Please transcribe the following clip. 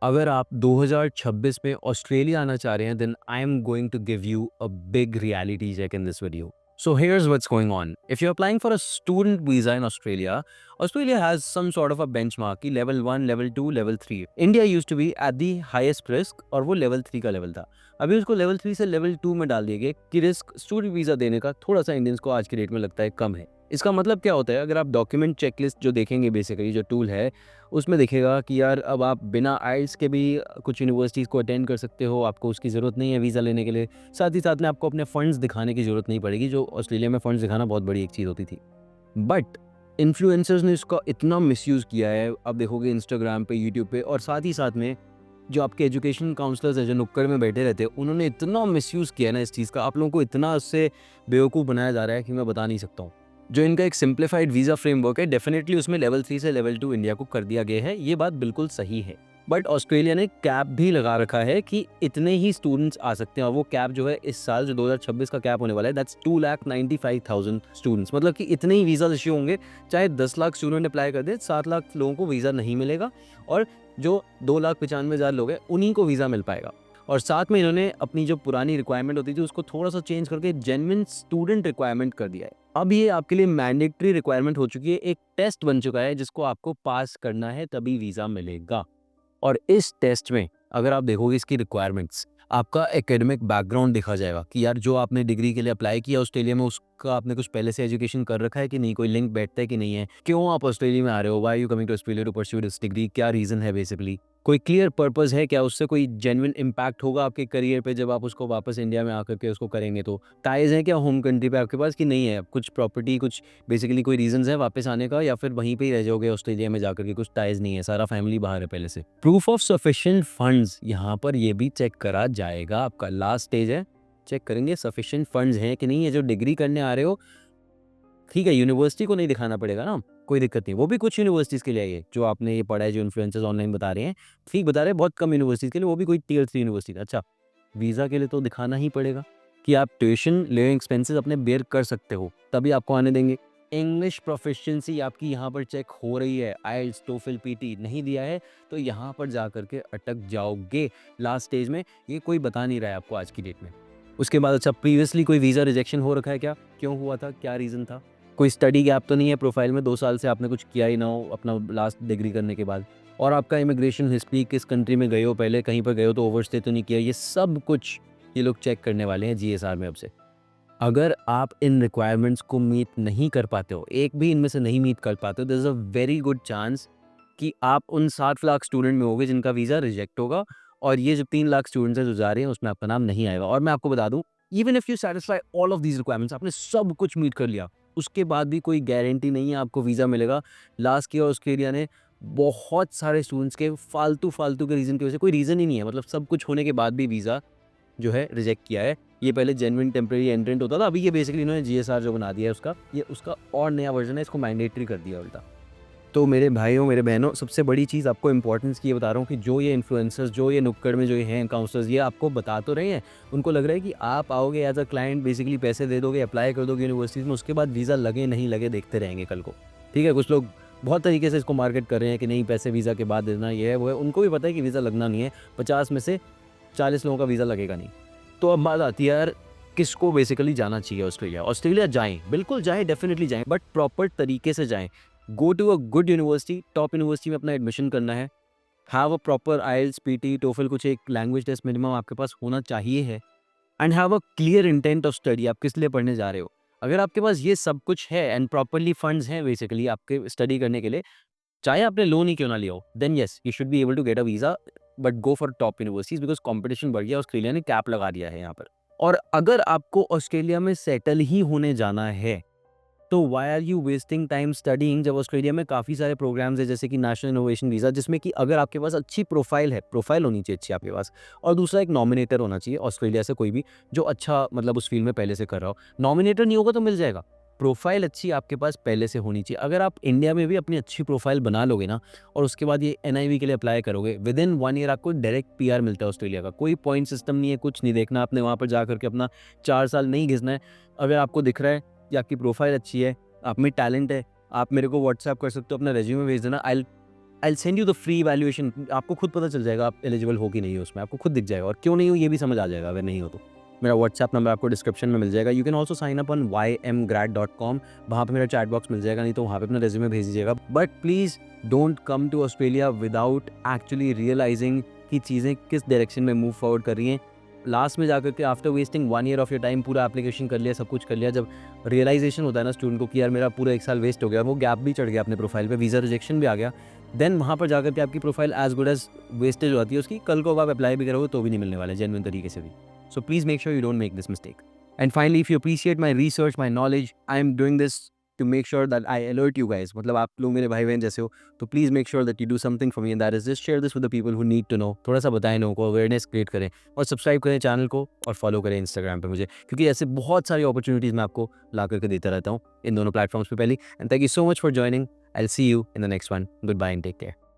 अगर आप 2026 में ऑस्ट्रेलिया आना चाह रहे हैं, then I am going to give you a big reality check in this video. So here's what's going on. If you're applying for a student visa in Australia, Australia has some sort of a benchmark कि level 1, level 2, level 3. India used to be at the highest risk और वो level 3 का level था. अभी उसको level 3 से level 2 में डाल दिया गया कि रिस्क स्टूडेंट वीज़ा देने का थोड़ा सा इंडियंस को आज की डेट में लगता है कम है. इसका मतलब क्या होता है? अगर आप डॉक्यूमेंट चेकलिस्ट जो देखेंगे बेसिकली जो टूल है, उसमें दिखेगा कि यार अब आप बिना आइल्स के भी कुछ यूनिवर्सिटीज़ को अटेंड कर सकते हो, आपको उसकी ज़रूरत नहीं है वीज़ा लेने के लिए। साथ ही साथ में आपको अपने फंड्स दिखाने की ज़रूरत नहीं पड़ेगी, जो ऑस्ट्रेलिया में फंड्स दिखाना बहुत बड़ी एक चीज़ होती थी। बट इन्फ्लुएंसर्स ने इसका इतना मिसयूज़ किया है, आप देखोगे इंस्टाग्राम पे, यूट्यूब पे, और साथ ही साथ में जो आपके एजुकेशन काउंसलर्स हैं जो नुक्कड़ में बैठे रहते हैं, उन्होंने इतना मिसयूज़ किया है ना इस चीज़ का, आप लोगों को इतना उससे बेवकूफ़ बनाया जा रहा है कि मैं बता नहीं सकता हूँ। जो इनका एक सिंप्लीफाइड वीज़ा फ्रेमवर्क है, डेफिनेटली उसमें लेवल 3 से लेवल 2 इंडिया को कर दिया गया है, ये बात बिल्कुल सही है। बट ऑस्ट्रेलिया ने कैप भी लगा रखा है कि इतने ही स्टूडेंट्स आ सकते हैं, और वो कैप जो है इस साल जो 2026 का कैप होने वाला है, दैट्स 2,95,000 स्टूडेंट्स। मतलब कि इतने ही वीज़ा इश्यू होंगे, चाहे 10 लाख स्टूडेंट अप्लाई कर दे, 7 लाख लोगों को वीज़ा नहीं मिलेगा, और जो 2,95,000 लोग हैं उन्हीं को वीज़ा मिल पाएगा। और साथ में इन्होंने अपनी जो पुरानी रिक्वायरमेंट होती थी उसको थोड़ा सा चेंज करके जेन्युइन स्टूडेंट रिक्वायरमेंट कर दिया है। अब ये आपके लिए मैंडेटरी रिक्वायरमेंट हो चुकी है, एक टेस्ट बन चुका है जिसको आपको पास करना है तभी वीज़ा मिलेगा। और इस टेस्ट में अगर आप देखोगे इसकी रिक्वायरमेंट्स, आपका एकेडमिक बैकग्राउंड देखा जाएगा कि यार जो आपने डिग्री के लिए अप्लाई किया ऑस्ट्रेलिया में, उसका आपने कुछ पहले से एजुकेशन कर रखा है कि नहीं, कोई लिंक बैठता है कि नहीं है, क्यों आप ऑस्ट्रेलिया में आ रहे हो, why you coming to Australia to pursue this degree, क्या रीज़न है बेसिकली, कोई क्लियर पर्पस है क्या, उससे कोई जेन्युइन इम्पैक्ट होगा आपके करियर पे जब आप उसको वापस इंडिया में आकर के उसको करेंगे, तो टाइज है क्या होम कंट्री पे आपके पास कि नहीं है, कुछ प्रॉपर्टी, कुछ बेसिकली कोई रीजंस है वापस आने का, या फिर वहीं पे ही रह जाओगे ऑस्ट्रेलिया में जाकर के, कुछ टाइज नहीं है, सारा फैमिली बाहर है पहले से। प्रूफ ऑफ सफिशिएंट फंड्स यहाँ पर ये भी चेक करा जाएगा, आपका लास्ट स्टेज है, चेक करेंगे सफिशिएंट फंड्स हैं कि नहीं है। जो डिग्री करने आ रहे हो, ठीक है, यूनिवर्सिटी को नहीं दिखाना पड़ेगा ना, कोई दिक्कत नहीं, वो भी कुछ यूनिवर्सिटीज़ के लिए आई है, जो आपने ये पढ़ा है, जो इन्फ्लुएंसर्स ऑनलाइन बता रहे हैं, ठीक बता रहे हैं, बहुत कम यूनिवर्सिटीज़ के लिए, वो भी कोई टियर 3 यूनिवर्सिटी। अच्छा, वीज़ा के लिए तो दिखाना ही पड़ेगा कि आप ट्यूशन, लिविंग एक्सपेंसेस अपने बेयर कर सकते हो, तभी आपको आने देंगे। इंग्लिश प्रोफिशिएंसी आपकी यहाँ पर चेक हो रही है, आइल्स, टोफल, पीटी नहीं दिया है तो यहाँ पर जा कर के अटक जाओगे लास्ट स्टेज में, ये कोई बता नहीं रहा है आपको आज की डेट में। उसके बाद अच्छा, प्रीवियसली कोई वीज़ा रिजेक्शन हो रखा है क्या, क्यों हुआ था, क्या रीज़न था, कोई स्टडी गैप तो नहीं है प्रोफाइल में, 2 साल से आपने कुछ किया ही ना हो अपना लास्ट डिग्री करने के बाद, और आपका इमिग्रेशन हिस्ट्री, किस कंट्री में गए हो पहले, कहीं पर गए हो तो ओवरस्टे तो नहीं किया, ये सब कुछ ये लोग चेक करने वाले हैं जीएसआर में अब से। अगर आप इन रिक्वायरमेंट्स को मीट नहीं कर पाते हो, एक भी इनमें से नहीं मीट कर पाते हो, there is a very good chance कि आप उन 7 लाख स्टूडेंट में होगे जिनका वीज़ा रिजेक्ट होगा, और ये जो 3 लाख स्टूडेंट्स हैं जो जा रहे हैं उसमें आपका नाम नहीं आएगा। और मैं आपको बता दूँ, even if you satisfy all of these requirements, आपने सब कुछ मीट कर लिया, उसके बाद भी कोई गारंटी नहीं है आपको वीज़ा मिलेगा। लास्ट ईयर ऑस्ट्रेलिया ने बहुत सारे स्टूडेंट्स के फालतू के रीज़न की वजह से, कोई रीज़न ही नहीं है, मतलब सब कुछ होने के बाद भी वीज़ा जो है रिजेक्ट किया है। ये पहले जेन्युइन टेम्परेरी एंट्रेंट होता था, अभी ये बेसिकली इन्होंने जीएसआर जो बना दिया है उसका, ये उसका और नया वर्जन है, इसको मैंडेटरी कर दिया उल्टा। तो मेरे भाइयों, मेरे बहनों, सबसे बड़ी चीज़ आपको इंपॉर्टेंस की ये बता रहा हूँ कि जो ये इन्फ्लुएंसर्स, जो ये नुक्कड़ में जो ये हैं काउंसलर्स, ये आपको बता तो रहे हैं, उनको लग रहा है कि आप आओगे एज अ क्लाइंट, बेसिकली पैसे दे दोगे, अप्लाई कर दोगे यूनिवर्सिटीज़ में, उसके बाद वीज़ा लगे नहीं लगे देखते रहेंगे कल को, ठीक है। कुछ लोग बहुत तरीके से इसको मार्केट कर रहे हैं कि नहीं, पैसे वीज़ा के बाद देना, ये है वो है, उनको भी पता है कि वीज़ा लगना नहीं है, 50 में से 40 लोगों का वीज़ा लगेगा नहीं। तो अब बात आती है यार, किसको बेसिकली जाना चाहिए ऑस्ट्रेलिया। ऑस्ट्रेलिया जाएँ, बिल्कुल जाएँ, डेफिनेटली जाएँ, बट प्रॉपर तरीके से जाएँ। Go to a good university, top university में अपना एडमिशन करना है, have a proper IELTS, PTE, TOEFL, कुछ एक लैंग्वेज टेस्ट मिनिमम आपके पास होना चाहिए है, and have a clear intent of study, आप किस लिए पढ़ने जा रहे हो। अगर आपके पास ये सब कुछ है एंड प्रॉपरली फंड्स हैं बेसिकली आपके स्टडी करने के लिए, चाहे आपने लोन ही क्यों ना लिया हो, then yes you should be able to get a visa, but go for top universities, because competition बढ़ गया, ऑस्ट्रेलिया ने कैप लगा दिया है यहाँ पर। और अगर आपको ऑस्ट्रेलिया में सेटल ही होने जाना है, तो why are you wasting time studying, जब ऑस्ट्रेलिया में काफ़ी सारे प्रोग्राम्स हैं जैसे कि नेशनल इनोवेशन वीज़ा, जिसमें कि अगर आपके पास अच्छी प्रोफाइल है, प्रोफाइल होनी चाहिए अच्छी आपके पास, और दूसरा एक नॉमिनेटर होना चाहिए ऑस्ट्रेलिया से कोई भी, जो अच्छा मतलब उस फील्ड में पहले से कर रहा हो। नॉमिनेटर नहीं होगा तो मिल जाएगा, प्रोफाइल अच्छी आपके पास पहले से होनी चाहिए। अगर आप इंडिया में भी अपनी अच्छी प्रोफाइल बना लोगे ना, और उसके बाद ये एनआईवी के लिए अप्लाई करोगे, विद इन 1 ईयर आपको डायरेक्ट पीआर मिलता है ऑस्ट्रेलिया का। कोई पॉइंट सिस्टम नहीं है, कुछ नहीं देखना आपने वहाँ पर जा करके अपना 4 साल नहीं घिसना है। अगर आपको दिख रहा है कि आपकी प्रोफाइल अच्छी है, आप में टैलेंट है, आप मेरे को व्हाट्सएप कर सकते हो, अपना रेज्यूमे भेज देना, I will I send you the free evaluation, आपको खुद पता चल जाएगा आप एलिजिबल हो कि नहीं हो उसमें, आपको खुद दिख जाएगा, और क्यों नहीं हो ये भी समझ आ जाएगा अगर नहीं हो तो। मेरा व्हाट्सएप नंबर आपको डिस्क्रिप्शन में मिल जाएगा। You can also sign up on YMGrad.com, वहाँ पे मेरा चैट बॉक्स मिल जाएगा, नहीं तो वहाँ पे अपना रेज्यूमे भेज दीजिएगा। But please don't come to Australia without actually realizing कि चीज़ें किस डायरेक्शन में मूव फॉरवर्ड कर रही हैं। लास्ट में जाकर के after wasting 1 year of your time, पूरा एप्लीकेशन कर लिया, सब कुछ कर लिया, जब रियलाइजेशन होता है ना स्टूडेंट को कि यार मेरा पूरा 1 साल वेस्ट हो गया, वो गैप भी चढ़ गया अपने प्रोफाइल पे, वीज़ा रिजेक्शन भी आ गया, देन वहाँ पर जाकर के आपकी profile as good as wastage हो जाती है उसकी। कल को आप अप्लाई भी करोगे तो भी नहीं मिलने वाला है जेन्युइन तरीके से भी। So please make sure you don't make this mistake. And finally, if you appreciate my research, my knowledge, I am doing this to make sure that I alert you guys, मतलब आप लोग मेरे भाई बहन जैसे हो, तो please make sure that you do something for me, and that is just share this with the people who need to know. थोड़ा सा बताएं लोगों को, अवेयरनेस क्रिएट करें, और सब्सक्राइब करें चैनल को, और फॉलो करें इंस्टाग्राम पे मुझे, क्योंकि ऐसे बहुत सारी अपॉर्चुनिटीज़ मैं आपको ला करके देता रहता हूँ इन दोनों प्लेटफॉर्म्स पे पहले। And thank you so much for joining. I will see you in the next one. Good bye and take care.